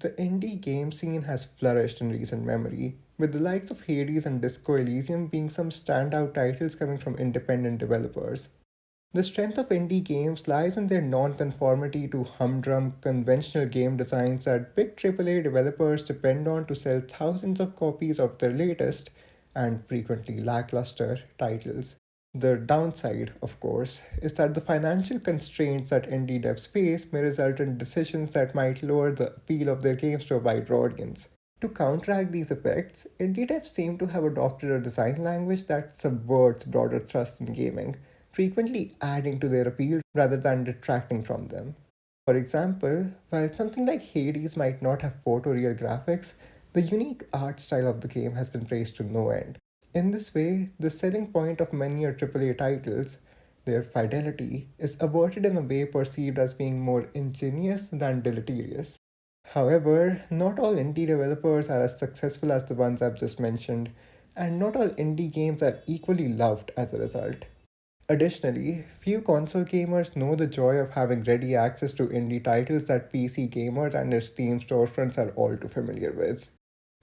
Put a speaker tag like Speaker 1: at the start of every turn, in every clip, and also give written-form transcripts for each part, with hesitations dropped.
Speaker 1: The indie game scene has flourished in recent memory, with the likes of Hades and Disco Elysium being some standout titles coming from independent developers. The strength of indie games lies in their non-conformity to humdrum, conventional game designs that big AAA developers depend on to sell thousands of copies of their latest, and frequently lackluster, titles. The downside, of course, is that the financial constraints that indie devs face may result in decisions that might lower the appeal of their games to a wider audience. To counteract these effects, indie devs seem to have adopted a design language that subverts broader thrusts in gaming, frequently adding to their appeal rather than detracting from them. For example, while something like Hades might not have photoreal graphics, the unique art style of the game has been praised to no end. In this way, the selling point of many AAA titles, their fidelity, is averted in a way perceived as being more ingenious than deleterious. However, not all indie developers are as successful as the ones I've just mentioned, and not all indie games are equally loved as a result. Additionally, few console gamers know the joy of having ready access to indie titles that PC gamers and their Steam storefronts are all too familiar with.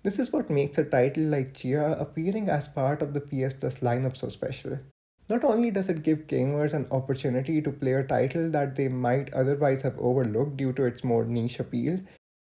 Speaker 1: This is what makes a title like Tchia appearing as part of the PS Plus lineup so special. Not only does it give gamers an opportunity to play a title that they might otherwise have overlooked due to its more niche appeal,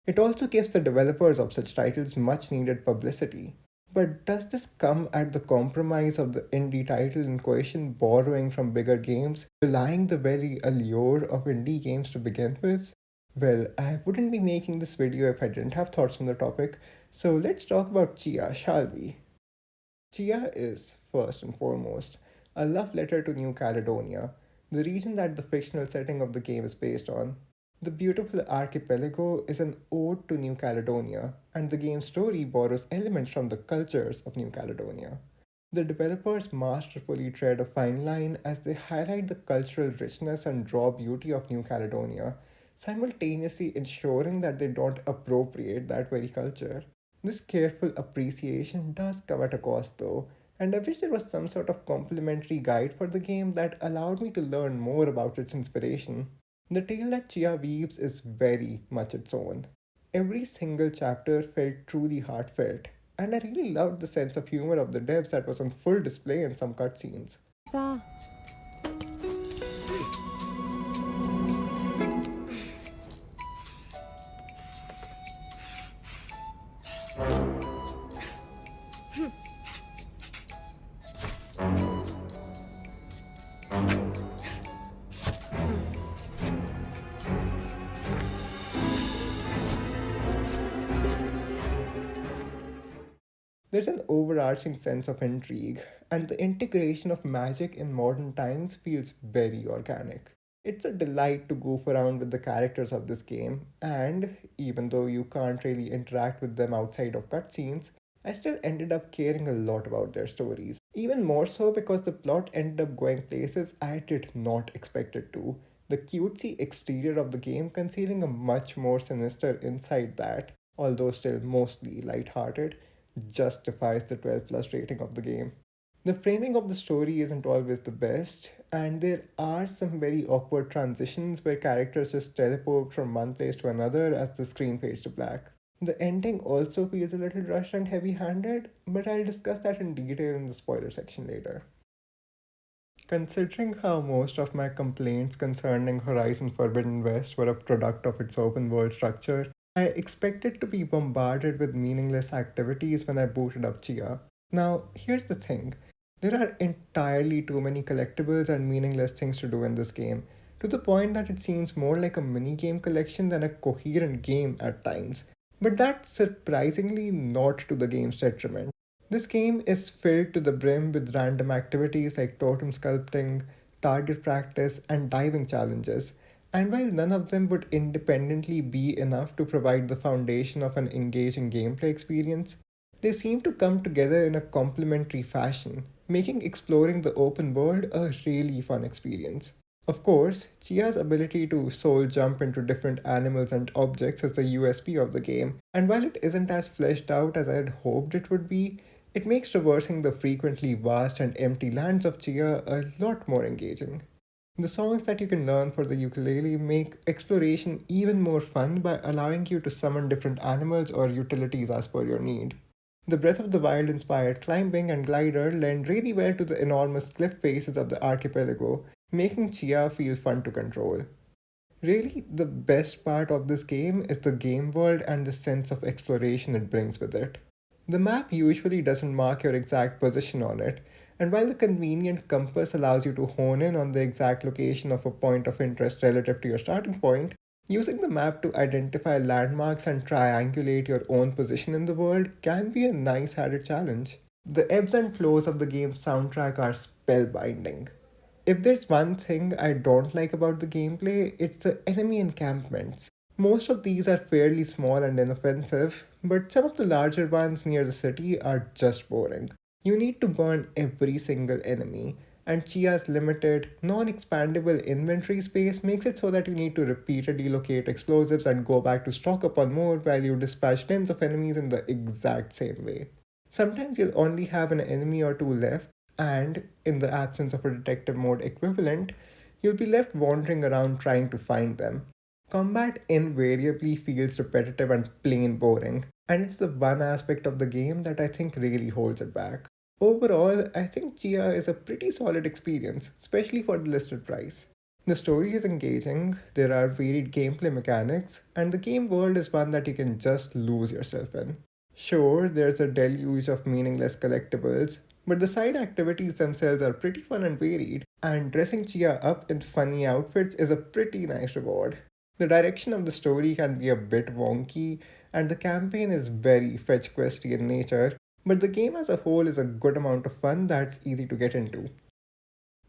Speaker 1: it also gives the developers of such titles much needed publicity. But does this come at the compromise of the indie title in question borrowing from bigger games, belying the very allure of indie games to begin with? Well, I wouldn't be making this video if I didn't have thoughts on the topic, so let's talk about Chia, shall we? Chia is, first and foremost, a love letter to New Caledonia, the region that the fictional setting of the game is based on. The beautiful archipelago is an ode to New Caledonia, and the game's story borrows elements from the cultures of New Caledonia. The developers masterfully tread a fine line as they highlight the cultural richness and raw beauty of New Caledonia, simultaneously ensuring that they don't appropriate that very culture. This careful appreciation does come at a cost though, and I wish there was some sort of complimentary guide for the game that allowed me to learn more about its inspiration. The tale that Chia weaves is very much its own. Every single chapter felt truly heartfelt, and I really loved the sense of humor of the devs that was on full display in some cutscenes.
Speaker 2: Sa.
Speaker 1: There's an overarching sense of intrigue, and the integration of magic in modern times feels very organic. It's a delight to goof around with the characters of this game, and even though you can't really interact with them outside of cutscenes, I still ended up caring a lot about their stories. Even more so because the plot ended up going places I did not expect it to. The cutesy exterior of the game concealing a much more sinister inside that, although still mostly lighthearted, justifies the 12 plus rating of the game. The framing of the story isn't always the best, and there are some very awkward transitions where characters just teleport from one place to another as the screen fades to black. The ending also feels a little rushed and heavy handed, but I'll discuss that in detail in the spoiler section later. Considering how most of my complaints concerning Horizon Forbidden West were a product of its open world structure, I expected to be bombarded with meaningless activities when I booted up Chia. Now, here's the thing, there are entirely too many collectibles and meaningless things to do in this game, to the point that it seems more like a minigame collection than a coherent game at times. But that's surprisingly not to the game's detriment. This game is filled to the brim with random activities like totem sculpting, target practice, and diving challenges. And while none of them would independently be enough to provide the foundation of an engaging gameplay experience, they seem to come together in a complementary fashion, making exploring the open world a really fun experience. Of course, Chia's ability to soul jump into different animals and objects is the USP of the game, and while it isn't as fleshed out as I had hoped it would be, it makes traversing the frequently vast and empty lands of Chia a lot more engaging. The songs that you can learn for the ukulele make exploration even more fun by allowing you to summon different animals or utilities as per your need. The Breath of the Wild inspired climbing and glider lend really well to the enormous cliff faces of the archipelago, making Tchia feel fun to control. Really, the best part of this game is the game world and the sense of exploration it brings with it. The map usually doesn't mark your exact position on it, and while the convenient compass allows you to hone in on the exact location of a point of interest relative to your starting point, using the map to identify landmarks and triangulate your own position in the world can be a nice added challenge. The ebbs and flows of the game's soundtrack are spellbinding. If there's one thing I don't like about the gameplay, it's the enemy encampments. Most of these are fairly small and inoffensive, but some of the larger ones near the city are just boring. You need to burn every single enemy, and Chia's limited, non expandable inventory space makes it so that you need to repeatedly locate explosives and go back to stock up on more while you dispatch tens of enemies in the exact same way. Sometimes you'll only have an enemy or two left, and in the absence of a detective mode equivalent, you'll be left wandering around trying to find them. Combat invariably feels repetitive and plain boring, and it's the one aspect of the game that I think really holds it back. Overall, I think Chia is a pretty solid experience, especially for the listed price. The story is engaging, there are varied gameplay mechanics, and the game world is one that you can just lose yourself in. Sure, there's a deluge of meaningless collectibles, but the side activities themselves are pretty fun and varied, and dressing Chia up in funny outfits is a pretty nice reward. The direction of the story can be a bit wonky, and the campaign is very fetch questy in nature, but the game as a whole is a good amount of fun that's easy to get into.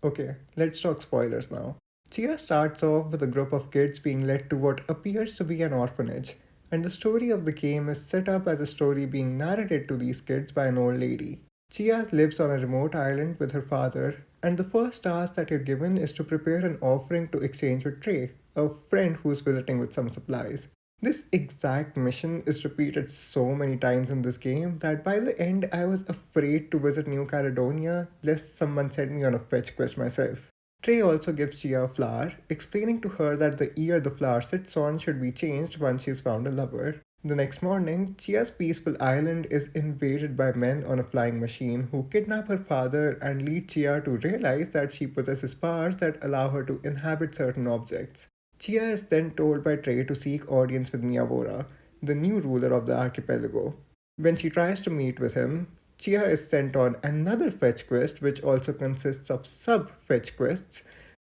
Speaker 1: Okay, let's talk spoilers now. Chia starts off with a group of kids being led to what appears to be an orphanage, and the story of the game is set up as a story being narrated to these kids by an old lady. Chia lives on a remote island with her father, and the first task that you're given is to prepare an offering to exchange with Trey, a friend who's visiting with some supplies. This exact mission is repeated so many times in this game that by the end I was afraid to visit New Caledonia lest someone send me on a fetch quest myself. Trey also gives Chia a flower, explaining to her that the ear the flower sits on should be changed once she's found a lover. The next morning, Chia's peaceful island is invaded by men on a flying machine who kidnap her father and lead Chia to realize that she possesses powers that allow her to inhabit certain objects. Chia is then told by Trey to seek audience with Miyavora, the new ruler of the archipelago. When she tries to meet with him, Chia is sent on another fetch quest, which also consists of sub fetch quests,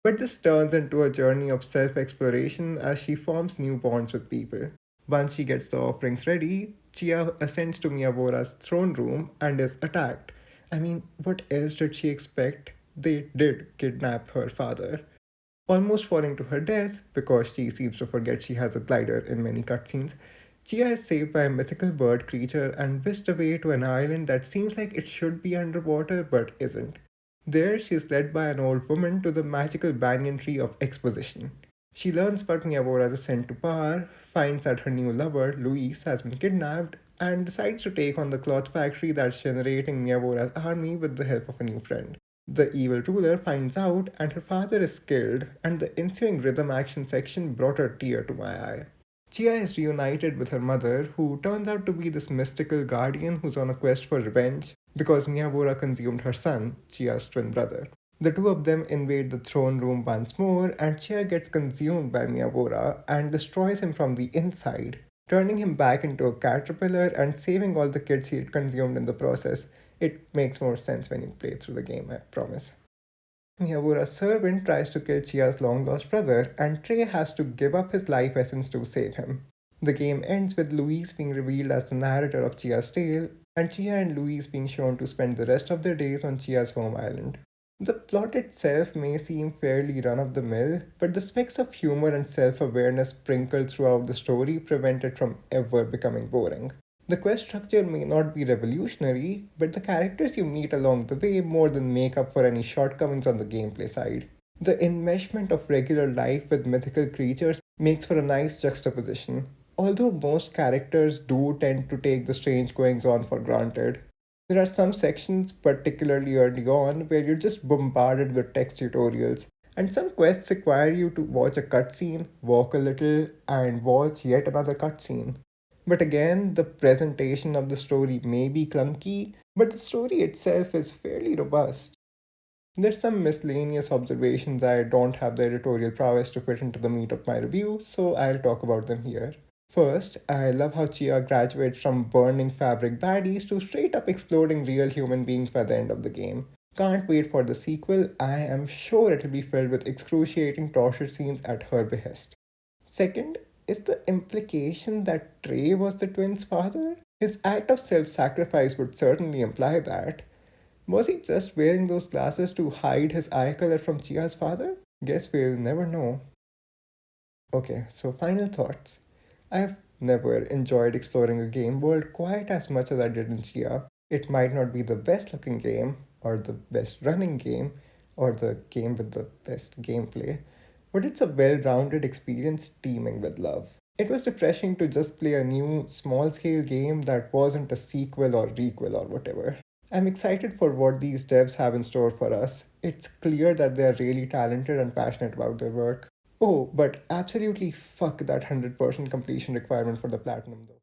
Speaker 1: but this turns into a journey of self exploration as she forms new bonds with people. Once she gets the offerings ready, Chia ascends to Miyavora's throne room and is attacked. I mean, what else did she expect? They did kidnap her father. Almost falling to her death because she seems to forget she has a glider in many cutscenes, Chia is saved by a mythical bird creature and whisked away to an island that seems like it should be underwater but isn't. There, she is led by an old woman to the magical banyan tree of exposition. She learns about Miyamora's ascent to power, finds that her new lover, Luis, has been kidnapped, and decides to take on the cloth factory that's generating Miyamora's army with the help of a new friend. The evil ruler finds out, and her father is killed, and the ensuing rhythm action section brought a tear to my eye. Chia is reunited with her mother, who turns out to be this mystical guardian who's on a quest for revenge because Miyabura consumed her son, Chia's twin brother. The two of them invade the throne room once more, and Chia gets consumed by Miyabura and destroys him from the inside, turning him back into a caterpillar and saving all the kids he had consumed in the process. It makes more sense when you play through the game, I promise. Miyabura's servant tries to kill Chia's long lost brother, and Trey has to give up his life essence to save him. The game ends with Luis being revealed as the narrator of Chia's tale, and Chia and Luis being shown to spend the rest of their days on Chia's home island. The plot itself may seem fairly run of the mill, but the specks of humor and self awareness sprinkled throughout the story prevent it from ever becoming boring. The quest structure may not be revolutionary, but the characters you meet along the way more than make up for any shortcomings on the gameplay side. The enmeshment of regular life with mythical creatures makes for a nice juxtaposition, although most characters do tend to take the strange goings on for granted. There are some sections, particularly early on, where you're just bombarded with text tutorials, And some quests require you to watch a cutscene, walk a little, and watch yet another cutscene. But again, the presentation of the story may be clunky, but the story itself is fairly robust. There's some miscellaneous observations I don't have the editorial prowess to fit into the meat of my review, so I'll talk about them here. First, I love how Chia graduates from burning fabric baddies to straight up exploding real human beings by the end of the game. Can't wait for the sequel. I am sure it'll be filled with excruciating torture scenes at her behest. Second, is the implication that Trey was the twins' father? His act of self sacrifice would certainly imply that. Was he just wearing those glasses to hide his eye color from Chia's father? Guess we'll never know. Okay, so final thoughts. I've never enjoyed exploring a game world quite as much as I did in Chia. It might not be the best looking game, or the best running game, or the game with the best gameplay, but it's a well rounded experience teeming with love. It was refreshing to just play a new, small scale game that wasn't a sequel or requel or whatever. I'm excited for what these devs have in store for us. It's clear that they're really talented and passionate about their work. Oh, but absolutely fuck that 100% completion requirement for the platinum though.